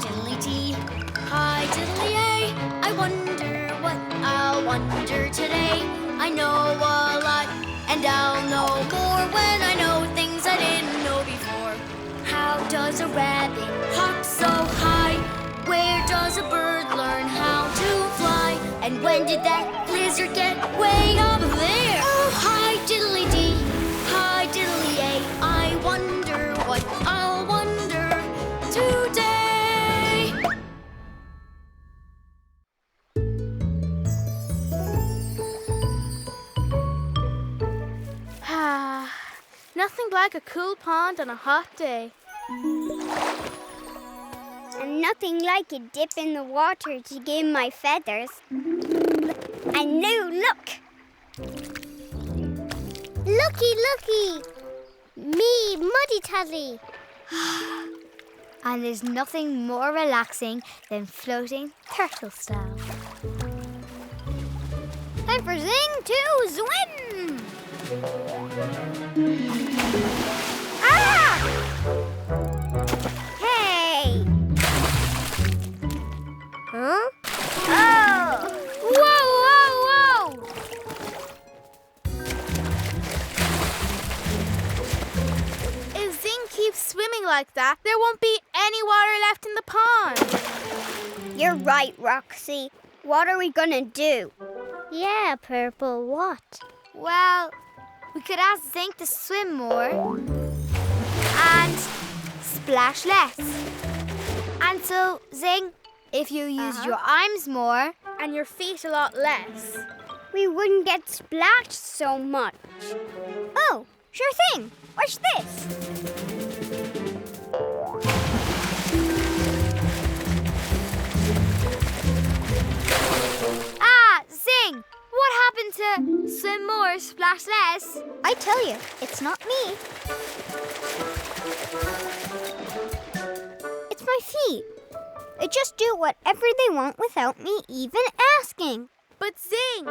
diddly-dee, hi diddly-ay. I wonder what I'll wonder today. I know a lot, and I'll know more when I know things I didn't know before. How does a rabbit hop so high? Where does a bird learn how to fly? And when did that lizard get way up there? Oh, hi diddly-dee, hi diddly-ay. I wonder what I'll wonder today. Nothing like a cool pond on a hot day. And nothing like a dip in the water to give my feathers a new look. Looky, looky! Me, Muddy Tuddy. And there's nothing more relaxing than floating turtle style. Time for Zing to swim! Ah! Hey! Huh? Oh! Whoa, whoa, whoa! If Zing keeps swimming like that, there won't be any water left in the pond. You're right, Roxy. What are we gonna do? Yeah, Purple, what? Well, we could ask Zing to swim more and splash less. And so, Zing, if you used your arms more And your feet a lot less. We wouldn't get splashed so much. Oh, sure thing. Watch this. Zing, what happened to swim more, splash less? I tell you, it's not me. It's my feet. They just do whatever they want without me even asking. But Zing,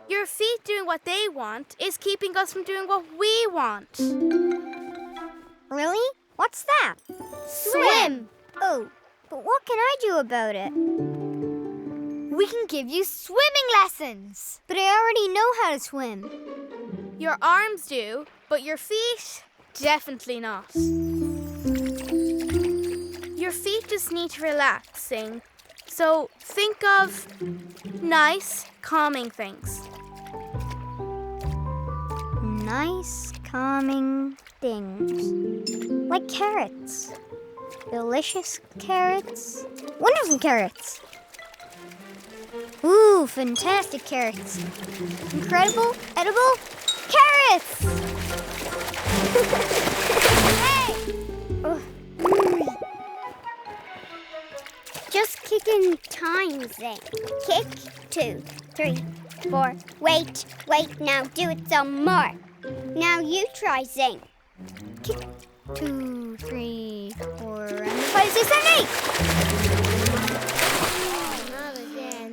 your feet doing what they want is keeping us from doing what we want. Really? What's that? Swim. Oh, but what can I do about it? We can give you swimming lessons. But I already know how to swim. Your arms do, but your feet, definitely not. Your feet just need to relax, Zing. So think of nice, calming things. Nice, calming things. Like carrots. Delicious carrots. Wonderful carrots. Ooh, fantastic carrots. Incredible, edible carrots! Hey! Oh. Just kick in time, Zing. Kick, 2, 3, 4. Wait, now do it some more. Now you try, Zing. Kick, 2, 3, 4, and 5, 6, 7, 8. Not again.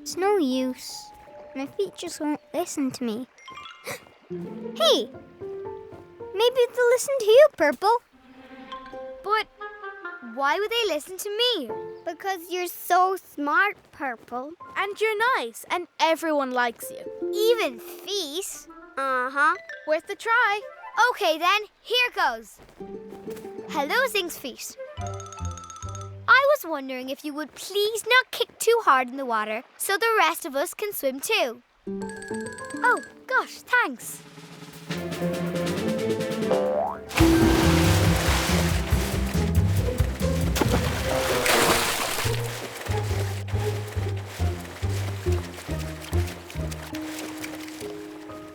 It's no use. My feet just won't listen to me. Hey! Maybe they'll listen to you, Purple. But why would they listen to me? Because you're so smart, Purple. And you're nice, and everyone likes you. Even feet? Uh-huh. Worth a try. Okay then, here goes. Hello, Zing's feet. I was wondering if you would please not kick too hard in the water so the rest of us can swim too. Oh, gosh, thanks.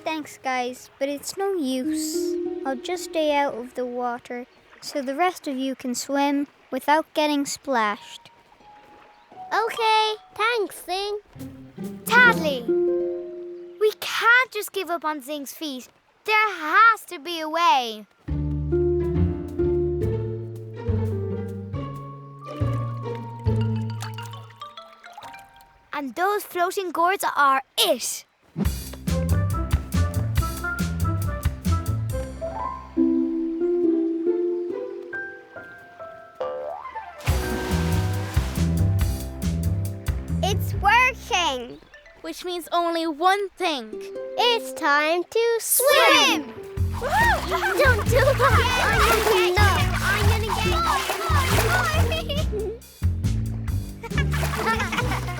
Thanks, guys, but it's no use. I'll just stay out of the water so the rest of you can swim without getting splashed. Okay, thanks, Zing. Tadley, we can't just give up on Zing's feet. There has to be a way. And those floating gourds are it. floating. Which means only one thing. It's time to swim. Don't do that. I'm gonna get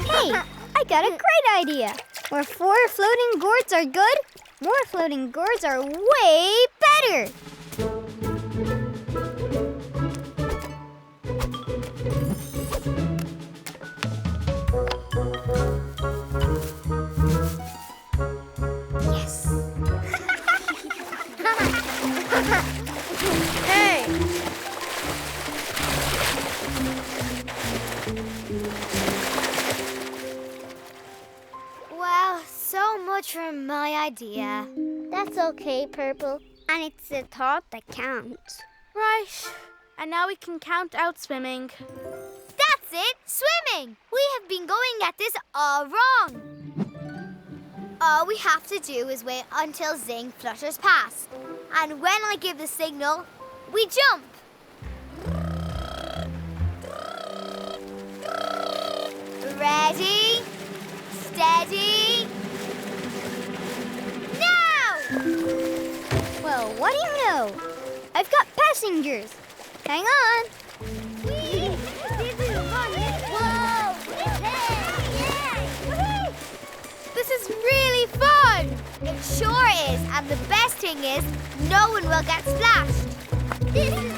Hey, I got a great idea. Where 4 floating gourds are good, more floating gourds are way better. Yes. Hey! Well, so much for my idea. That's okay, Purple. And it's the thought that counts. Right. And now we can count out swimming. That's it, swimming. We have been going at this all wrong. All we have to do is wait until Zing flutters past. And when I give the signal, we jump. Ready, steady, now! Well, what do you know? I've got passengers. Hang on. This is fun. Whoa! This is really fun! It sure is, and the best thing is, no one will get splashed. This is